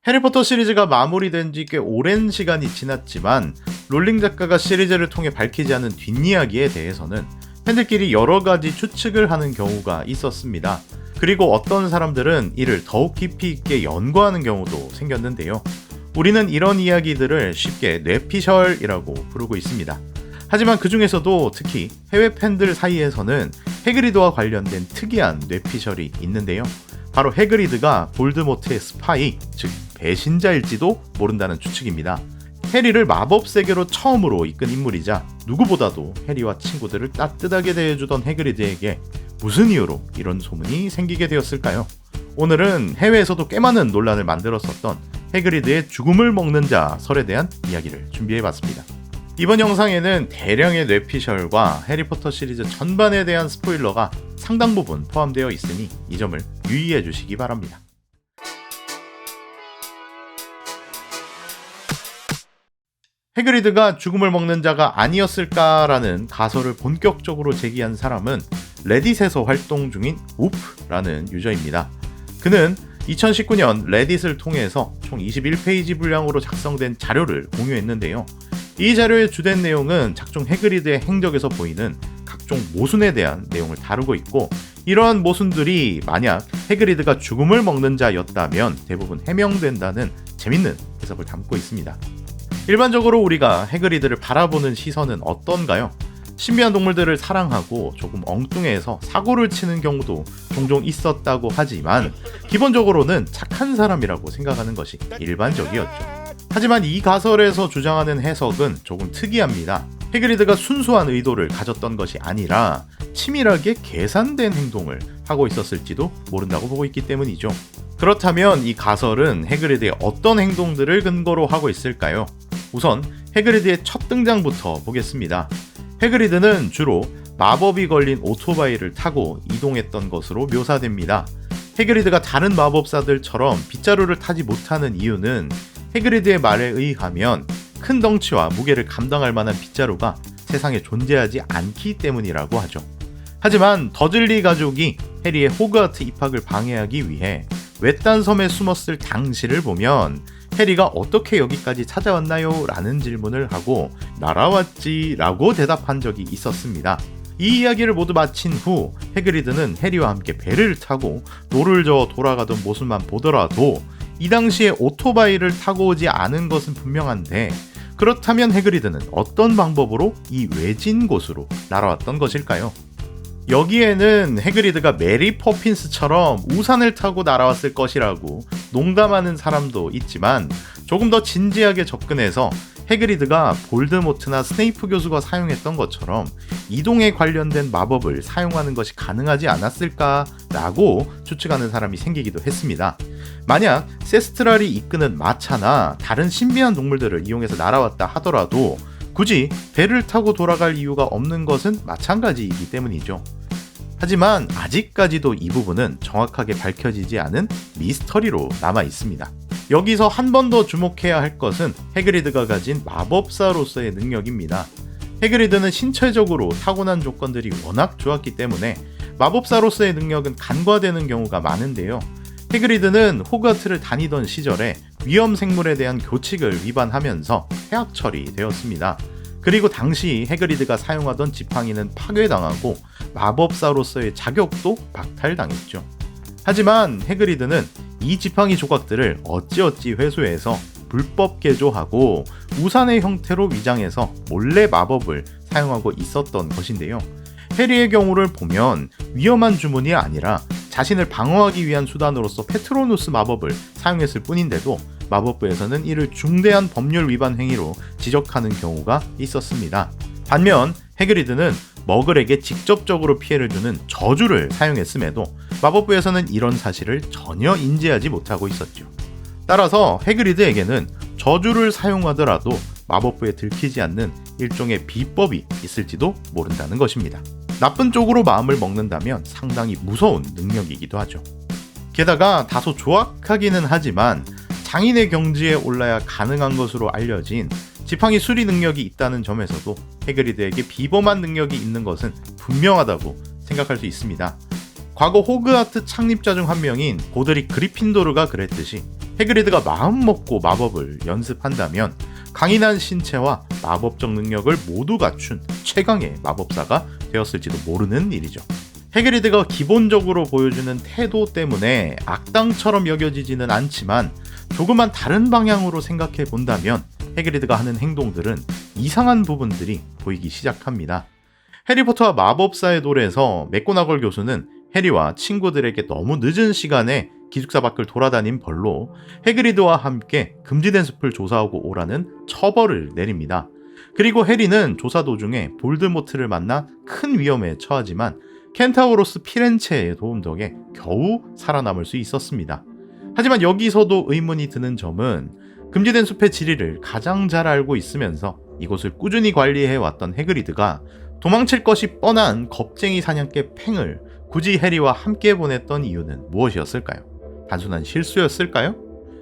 해리포터 시리즈가 마무리된 지 꽤 오랜 시간이 지났지만 롤링 작가가 시리즈를 통해 밝히지 않은 뒷이야기에 대해서는 팬들끼리 여러 가지 추측을 하는 경우가 있었습니다. 그리고 어떤 사람들은 이를 더욱 깊이 있게 연구하는 경우도 생겼는데요. 우리는 이런 이야기들을 쉽게 뇌피셜이라고 부르고 있습니다. 하지만 그 중에서도 특히 해외 팬들 사이에서는 해그리드와 관련된 특이한 뇌피셜이 있는데요. 바로 해그리드가 볼드모트의 스파이, 즉 배신자일지도 모른다는 추측입니다. 해리를 마법 세계로 처음으로 이끈 인물이자 누구보다도 해리와 친구들을 따뜻하게 대해주던 해그리드에게 무슨 이유로 이런 소문이 생기게 되었을까요? 오늘은 해외에서도 꽤 많은 논란을 만들었었던 해그리드의 죽음을 먹는 자 설에 대한 이야기를 준비해봤습니다. 이번 영상에는 대량의 뇌피셜과 해리포터 시리즈 전반에 대한 스포일러가 상당 부분 포함되어 있으니 이 점을 유의해 주시기 바랍니다. 해그리드가 죽음을 먹는 자가 아니었을까라는 가설을 본격적으로 제기한 사람은 레딧에서 활동 중인 우프라는 유저입니다. 그는 2019년 레딧을 통해서 총 21페이지 분량으로 작성된 자료를 공유했는데요. 이 자료의 주된 내용은 작중 해그리드의 행적에서 보이는 각종 모순에 대한 내용을 다루고 있고, 이러한 모순들이 만약 해그리드가 죽음을 먹는 자였다면 대부분 해명된다는 재밌는 해석을 담고 있습니다. 일반적으로 우리가 해그리드를 바라보는 시선은 어떤가요? 신비한 동물들을 사랑하고 조금 엉뚱해서 사고를 치는 경우도 종종 있었다고 하지만 기본적으로는 착한 사람이라고 생각하는 것이 일반적이었죠. 하지만 이 가설에서 주장하는 해석은 조금 특이합니다. 해그리드가 순수한 의도를 가졌던 것이 아니라 치밀하게 계산된 행동을 하고 있었을지도 모른다고 보고 있기 때문이죠. 그렇다면 이 가설은 해그리드의 어떤 행동들을 근거로 하고 있을까요? 우선 해그리드의 첫 등장부터 보겠습니다. 해그리드는 주로 마법이 걸린 오토바이를 타고 이동했던 것으로 묘사됩니다. 해그리드가 다른 마법사들처럼 빗자루를 타지 못하는 이유는 해그리드의 말에 의하면 큰 덩치와 무게를 감당할 만한 빗자루가 세상에 존재하지 않기 때문이라고 하죠. 하지만 더즐리 가족이 해리의 호그와트 입학을 방해하기 위해 외딴 섬에 숨었을 당시를 보면 해리가 어떻게 여기까지 찾아왔나요? 라는 질문을 하고 날아왔지 라고 대답한 적이 있었습니다. 이 이야기를 모두 마친 후 해그리드는 해리와 함께 배를 타고 노를 저어 돌아가던 모습만 보더라도 이 당시에 오토바이를 타고 오지 않은 것은 분명한데, 그렇다면 해그리드는 어떤 방법으로 이 외진 곳으로 날아왔던 것일까요? 여기에는 해그리드가 메리 포핀스처럼 우산을 타고 날아왔을 것이라고 농담하는 사람도 있지만, 조금 더 진지하게 접근해서 해그리드가 볼드모트나 스네이프 교수가 사용했던 것처럼 이동에 관련된 마법을 사용하는 것이 가능하지 않았을까라고 추측하는 사람이 생기기도 했습니다. 만약 세스트랄이 이끄는 마차나 다른 신비한 동물들을 이용해서 날아왔다 하더라도 굳이 배를 타고 돌아갈 이유가 없는 것은 마찬가지이기 때문이죠. 하지만 아직까지도 이 부분은 정확하게 밝혀지지 않은 미스터리로 남아 있습니다. 여기서 한 번 더 주목해야 할 것은 해그리드가 가진 마법사로서의 능력입니다. 해그리드는 신체적으로 타고난 조건들이 워낙 좋았기 때문에 마법사로서의 능력은 간과되는 경우가 많은데요. 해그리드는 호그와트를 다니던 시절에 위험 생물에 대한 교칙을 위반하면서 해악 처리되었습니다. 그리고 당시 해그리드가 사용하던 지팡이는 파괴당하고 마법사로서의 자격도 박탈당했죠. 하지만 해그리드는 이 지팡이 조각들을 어찌어찌 회수해서 불법 개조하고 우산의 형태로 위장해서 몰래 마법을 사용하고 있었던 것인데요. 해리의 경우를 보면 위험한 주문이 아니라 자신을 방어하기 위한 수단으로서 페트로누스 마법을 사용했을 뿐인데도 마법부에서는 이를 중대한 법률 위반 행위로 지적하는 경우가 있었습니다. 반면 해그리드는 머글에게 직접적으로 피해를 주는 저주를 사용했음에도 마법부에서는 이런 사실을 전혀 인지하지 못하고 있었죠. 따라서 해그리드에게는 저주를 사용하더라도 마법부에 들키지 않는 일종의 비법이 있을지도 모른다는 것입니다. 나쁜 쪽으로 마음을 먹는다면 상당히 무서운 능력이기도 하죠. 게다가 다소 조악하기는 하지만 장인의 경지에 올라야 가능한 것으로 알려진 지팡이 수리 능력이 있다는 점에서도 해그리드에게 비범한 능력이 있는 것은 분명하다고 생각할 수 있습니다. 과거 호그와트 창립자 중 한 명인 고드릭 그리핀도르가 그랬듯이 해그리드가 마음먹고 마법을 연습한다면 강인한 신체와 마법적 능력을 모두 갖춘 최강의 마법사가 되었을지도 모르는 일이죠. 해그리드가 기본적으로 보여주는 태도 때문에 악당처럼 여겨지지는 않지만 조금만 다른 방향으로 생각해 본다면 해그리드가 하는 행동들은 이상한 부분들이 보이기 시작합니다. 해리포터와 마법사의 돌에서 맥고나걸 교수는 해리와 친구들에게 너무 늦은 시간에 기숙사 밖을 돌아다닌 벌로 해그리드와 함께 금지된 숲을 조사하고 오라는 처벌을 내립니다. 그리고 해리는 조사 도중에 볼드모트를 만나 큰 위험에 처하지만 켄타우로스 피렌체의 도움 덕에 겨우 살아남을 수 있었습니다. 하지만 여기서도 의문이 드는 점은 금지된 숲의 지리를 가장 잘 알고 있으면서 이곳을 꾸준히 관리해왔던 해그리드가 도망칠 것이 뻔한 겁쟁이 사냥개 팽을 굳이 해리와 함께 보냈던 이유는 무엇이었을까요? 단순한 실수였을까요?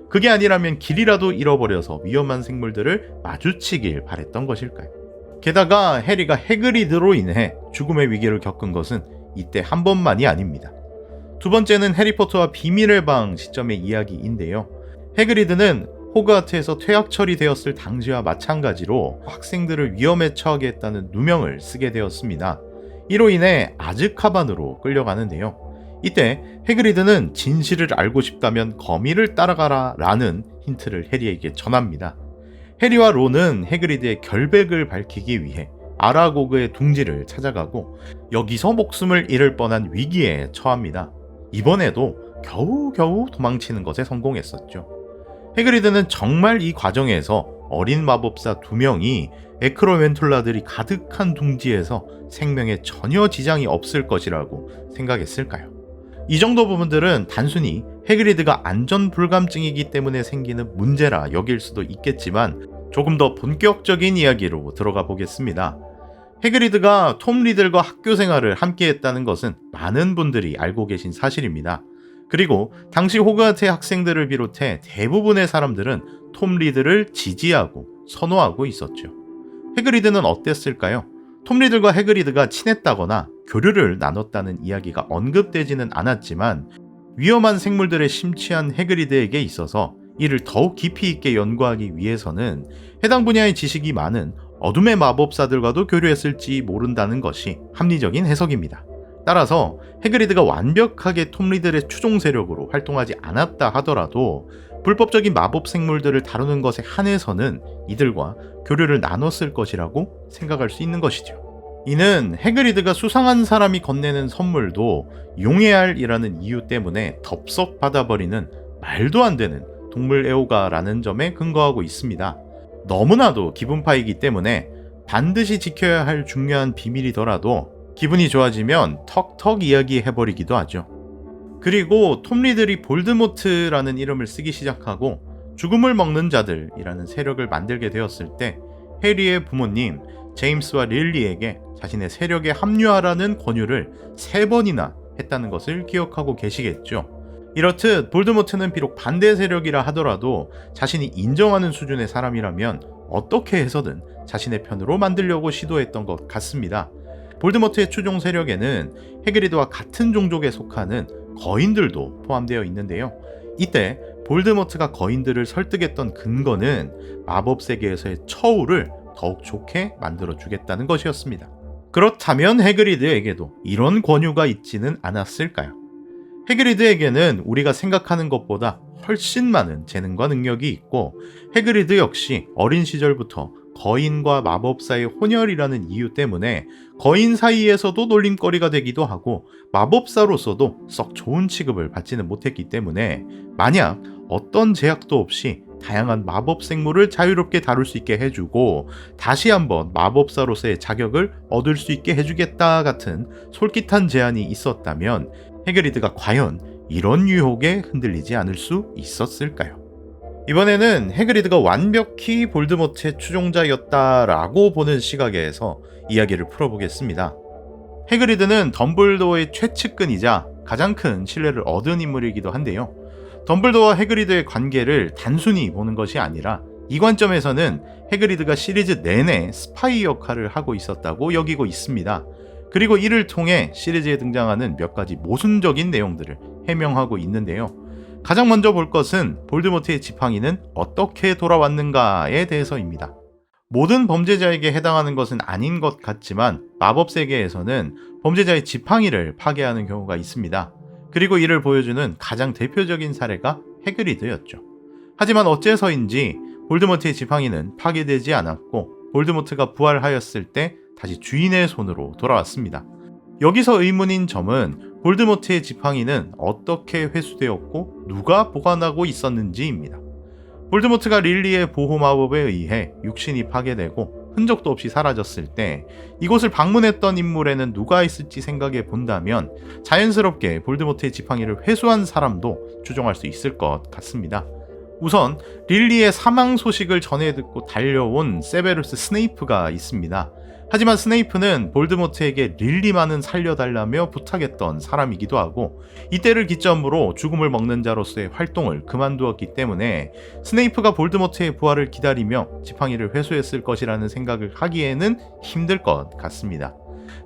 그게 아니라면 길이라도 잃어버려서 위험한 생물들을 마주치길 바랬던 것일까요? 게다가 해리가 해그리드로 인해 죽음의 위기를 겪은 것은 이때 한 번만이 아닙니다. 두 번째는 해리포터와 비밀의 방 시점의 이야기인데요. 해그리드는 호그와트에서 퇴학 처리되었을 당시와 마찬가지로 학생들을 위험에 처하게 했다는 누명을 쓰게 되었습니다. 이로 인해 아즈카반으로 끌려가는데요. 이때 해그리드는 진실을 알고 싶다면 거미를 따라가라 라는 힌트를 해리에게 전합니다. 해리와 론은 해그리드의 결백을 밝히기 위해 아라고그의 둥지를 찾아가고 여기서 목숨을 잃을 뻔한 위기에 처합니다. 이번에도 겨우겨우 도망치는 것에 성공했었죠. 해그리드는 정말 이 과정에서 어린 마법사 2명이 에크로멘툴라들이 가득한 둥지에서 생명에 전혀 지장이 없을 것이라고 생각했을까요? 이 정도 부분들은 단순히 해그리드가 안전 불감증이기 때문에 생기는 문제라 여길 수도 있겠지만 조금 더 본격적인 이야기로 들어가 보겠습니다. 해그리드가 톰 리들과 학교 생활을 함께 했다는 것은 많은 분들이 알고 계신 사실입니다. 그리고 당시 호그와트의 학생들을 비롯해 대부분의 사람들은 톰 리들을 지지하고 선호하고 있었죠. 해그리드는 어땠을까요? 톰 리들과 해그리드가 친했다거나 교류를 나눴다는 이야기가 언급되지는 않았지만 위험한 생물들에 심취한 해그리드에게 있어서 이를 더욱 깊이 있게 연구하기 위해서는 해당 분야의 지식이 많은 어둠의 마법사들과도 교류했을지 모른다는 것이 합리적인 해석입니다. 따라서 해그리드가 완벽하게 톰 리들의 추종 세력으로 활동하지 않았다 하더라도 불법적인 마법 생물들을 다루는 것에 한해서는 이들과 교류를 나눴을 것이라고 생각할 수 있는 것이죠. 이는 해그리드가 수상한 사람이 건네는 선물도 용해알이라는 이유 때문에 덥석 받아버리는 말도 안 되는 동물 애호가라는 점에 근거하고 있습니다. 너무나도 기분파이기 때문에 반드시 지켜야 할 중요한 비밀이더라도 기분이 좋아지면 턱턱 이야기해버리기도 하죠. 그리고 톰 리들이 볼드모트라는 이름을 쓰기 시작하고 죽음을 먹는 자들이라는 세력을 만들게 되었을 때 해리의 부모님 제임스와 릴리에게 자신의 세력에 합류하라는 권유를 3번이나 했다는 것을 기억하고 계시겠죠. 이렇듯 볼드모트는 비록 반대 세력이라 하더라도 자신이 인정하는 수준의 사람이라면 어떻게 해서든 자신의 편으로 만들려고 시도했던 것 같습니다. 볼드모트의 추종 세력에는 해그리드와 같은 종족에 속하는 거인들도 포함되어 있는데요. 이때 볼드모트가 거인들을 설득했던 근거는 마법 세계에서의 처우를 더욱 좋게 만들어주겠다는 것이었습니다. 그렇다면 해그리드에게도 이런 권유가 있지는 않았을까요? 해그리드에게는 우리가 생각하는 것보다 훨씬 많은 재능과 능력이 있고 해그리드 역시 어린 시절부터 거인과 마법사의 혼혈이라는 이유 때문에 거인 사이에서도 놀림거리가 되기도 하고 마법사로서도 썩 좋은 취급을 받지는 못했기 때문에 만약 어떤 제약도 없이 다양한 마법 생물을 자유롭게 다룰 수 있게 해주고 다시 한번 마법사로서의 자격을 얻을 수 있게 해주겠다 같은 솔깃한 제안이 있었다면 해그리드가 과연 이런 유혹에 흔들리지 않을 수 있었을까요? 이번에는 해그리드가 완벽히 볼드모트의 추종자였다라고 보는 시각에서 이야기를 풀어보겠습니다. 해그리드는 덤블도어의 최측근이자 가장 큰 신뢰를 얻은 인물이기도 한데요. 덤블도어와 해그리드의 관계를 단순히 보는 것이 아니라 이 관점에서는 해그리드가 시리즈 내내 스파이 역할을 하고 있었다고 여기고 있습니다. 그리고 이를 통해 시리즈에 등장하는 몇 가지 모순적인 내용들을 해명하고 있는데요. 가장 먼저 볼 것은 볼드모트의 지팡이는 어떻게 돌아왔는가에 대해서입니다. 모든 범죄자에게 해당하는 것은 아닌 것 같지만 마법 세계에서는 범죄자의 지팡이를 파괴하는 경우가 있습니다. 그리고 이를 보여주는 가장 대표적인 사례가 해그리드였죠. 하지만 어째서인지 볼드모트의 지팡이는 파괴되지 않았고 볼드모트가 부활하였을 때 다시 주인의 손으로 돌아왔습니다. 여기서 의문인 점은 볼드모트의 지팡이는 어떻게 회수되었고 누가 보관하고 있었는지입니다. 볼드모트가 릴리의 보호 마법에 의해 육신이 파괴되고 흔적도 없이 사라졌을 때 이곳을 방문했던 인물에는 누가 있을지 생각해 본다면 자연스럽게 볼드모트의 지팡이를 회수한 사람도 추정할 수 있을 것 같습니다. 우선 릴리의 사망 소식을 전해 듣고 달려온 세베루스 스네이프가 있습니다. 하지만 스네이프는 볼드모트에게 릴리만은 살려달라며 부탁했던 사람이기도 하고 이때를 기점으로 죽음을 먹는 자로서의 활동을 그만두었기 때문에 스네이프가 볼드모트의 부활을 기다리며 지팡이를 회수했을 것이라는 생각을 하기에는 힘들 것 같습니다.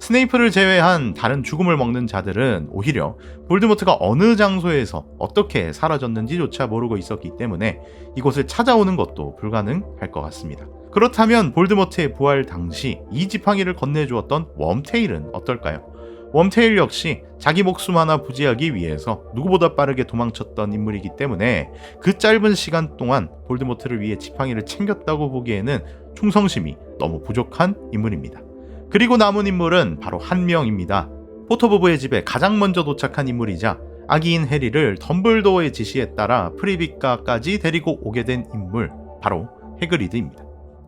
스네이프를 제외한 다른 죽음을 먹는 자들은 오히려 볼드모트가 어느 장소에서 어떻게 사라졌는지조차 모르고 있었기 때문에 이곳을 찾아오는 것도 불가능할 것 같습니다. 그렇다면 볼드모트의 부활 당시 이 지팡이를 건네주었던 웜테일은 어떨까요? 웜테일 역시 자기 목숨 하나 부지하기 위해서 누구보다 빠르게 도망쳤던 인물이기 때문에 그 짧은 시간 동안 볼드모트를 위해 지팡이를 챙겼다고 보기에는 충성심이 너무 부족한 인물입니다. 그리고 남은 인물은 바로 한 명입니다. 포터 부부의 집에 가장 먼저 도착한 인물이자 아기인 해리를 덤블도어의 지시에 따라 프리비가까지 데리고 오게 된 인물, 바로 해그리드입니다.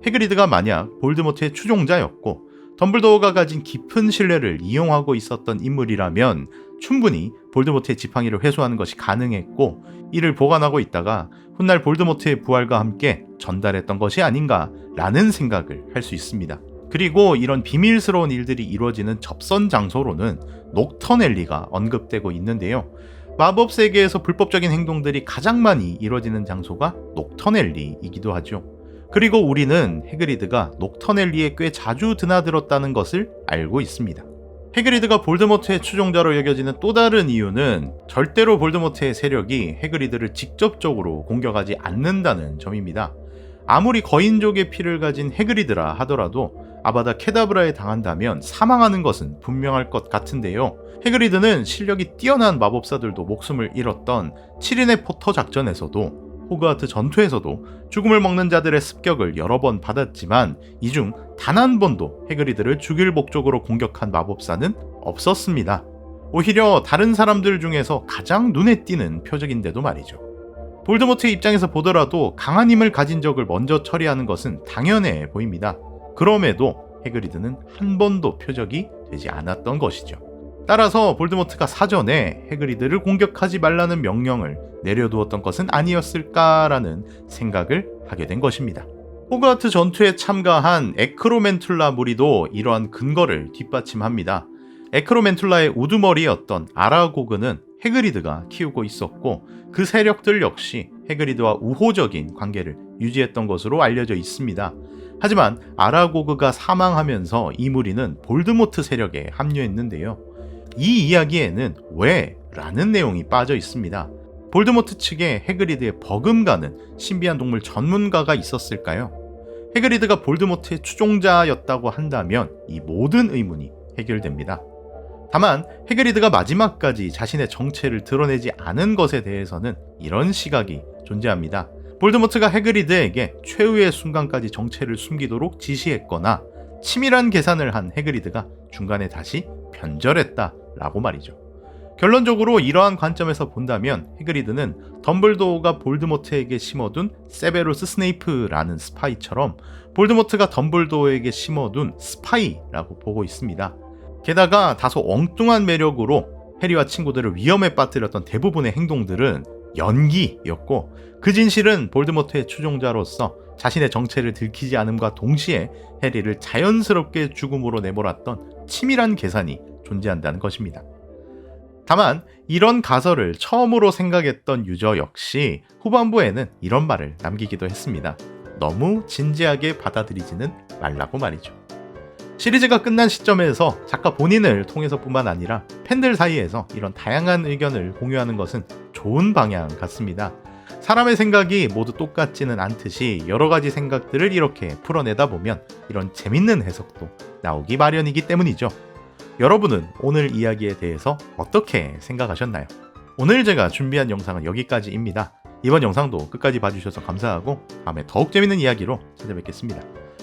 해그리드가 만약 볼드모트의 추종자였고 덤블도어가 가진 깊은 신뢰를 이용하고 있었던 인물이라면 충분히 볼드모트의 지팡이를 회수하는 것이 가능했고 이를 보관하고 있다가 훗날 볼드모트의 부활과 함께 전달했던 것이 아닌가라는 생각을 할 수 있습니다. 그리고 이런 비밀스러운 일들이 이루어지는 접선 장소로는 녹턴 앨리가 언급되고 있는데요. 마법 세계에서 불법적인 행동들이 가장 많이 이루어지는 장소가 녹턴 앨리이기도 하죠. 그리고 우리는 해그리드가 녹턴 앨리에 꽤 자주 드나들었다는 것을 알고 있습니다. 해그리드가 볼드모트의 추종자로 여겨지는 또 다른 이유는 절대로 볼드모트의 세력이 해그리드를 직접적으로 공격하지 않는다는 점입니다. 아무리 거인족의 피를 가진 해그리드라 하더라도 아바다 케다브라에 당한다면 사망하는 것은 분명할 것 같은데요. 해그리드는 실력이 뛰어난 마법사들도 목숨을 잃었던 7인의 포터 작전에서도 호그와트 전투에서도 죽음을 먹는 자들의 습격을 여러 번 받았지만 이 중 단 한 번도 해그리드를 죽일 목적으로 공격한 마법사는 없었습니다. 오히려 다른 사람들 중에서 가장 눈에 띄는 표적인데도 말이죠. 볼드모트의 입장에서 보더라도 강한 힘을 가진 적을 먼저 처리하는 것은 당연해 보입니다. 그럼에도 해그리드는 한 번도 표적이 되지 않았던 것이죠. 따라서 볼드모트가 사전에 해그리드를 공격하지 말라는 명령을 내려두었던 것은 아니었을까라는 생각을 하게 된 것입니다. 호그와트 전투에 참가한 에크로멘툴라 무리도 이러한 근거를 뒷받침합니다. 에크로멘툴라의 우두머리였던 아라고그는 해그리드가 키우고 있었고 그 세력들 역시 해그리드와 우호적인 관계를 유지했던 것으로 알려져 있습니다. 하지만 아라고그가 사망하면서 이 무리는 볼드모트 세력에 합류했는데요. 이 이야기에는 왜? 라는 내용이 빠져 있습니다. 볼드모트 측에 해그리드의 버금가는 신비한 동물 전문가가 있었을까요? 해그리드가 볼드모트의 추종자였다고 한다면 이 모든 의문이 해결됩니다. 다만 해그리드가 마지막까지 자신의 정체를 드러내지 않은 것에 대해서는 이런 시각이 존재합니다. 볼드모트가 해그리드에게 최후의 순간까지 정체를 숨기도록 지시했거나 치밀한 계산을 한 해그리드가 중간에 다시 변절했다라고 말이죠. 결론적으로 이러한 관점에서 본다면 해그리드는 덤블도어가 볼드모트에게 심어둔 세베루스 스네이프라는 스파이처럼 볼드모트가 덤블도어에게 심어둔 스파이라고 보고 있습니다. 게다가 다소 엉뚱한 매력으로 해리와 친구들을 위험에 빠뜨렸던 대부분의 행동들은 연기였고 그 진실은 볼드모트의 추종자로서 자신의 정체를 들키지 않음과 동시에 해리를 자연스럽게 죽음으로 내몰았던 치밀한 계산이 존재한다는 것입니다. 다만 이런 가설을 처음으로 생각했던 유저 역시 후반부에는 이런 말을 남기기도 했습니다. 너무 진지하게 받아들이지는 말라고 말이죠. 시리즈가 끝난 시점에서 작가 본인을 통해서뿐만 아니라 팬들 사이에서 이런 다양한 의견을 공유하는 것은 좋은 방향 같습니다. 사람의 생각이 모두 똑같지는 않듯이 여러 가지 생각들을 이렇게 풀어내다 보면 이런 재밌는 해석도 나오기 마련이기 때문이죠. 여러분은 오늘 이야기에 대해서 어떻게 생각하셨나요? 오늘 제가 준비한 영상은 여기까지입니다. 이번 영상도 끝까지 봐주셔서 감사하고 다음에 더욱 재밌는 이야기로 찾아뵙겠습니다.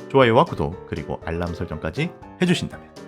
좋아요와 구독 그리고 알람 설정까지 해주신다면